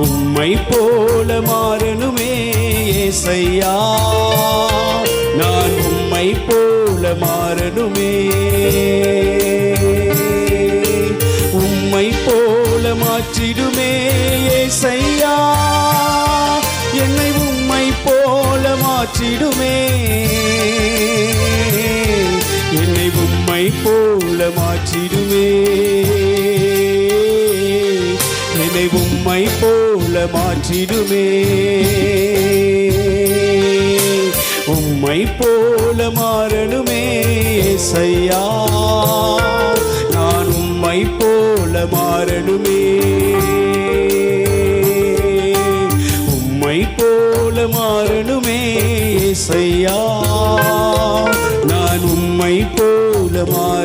உம்மை போல மாறணுமே ஏசையா, நான் உம்மை போல மாறணுமே. உம்மை போல மாற்றிடுமே ஏசையா, என்னை உம்மை போல மாற்றிடுமே. என்னை உம்மை போல மாற்றிடுமே. என்னை உம்மை போல மாற்றிடுமே. உம்மை போல மாறணுமே ஏசையா, நான் உம்மை போல மாறணுமே. உம்மை போல மாறணுமே ஏசையா, நான் உம்மை போல மாற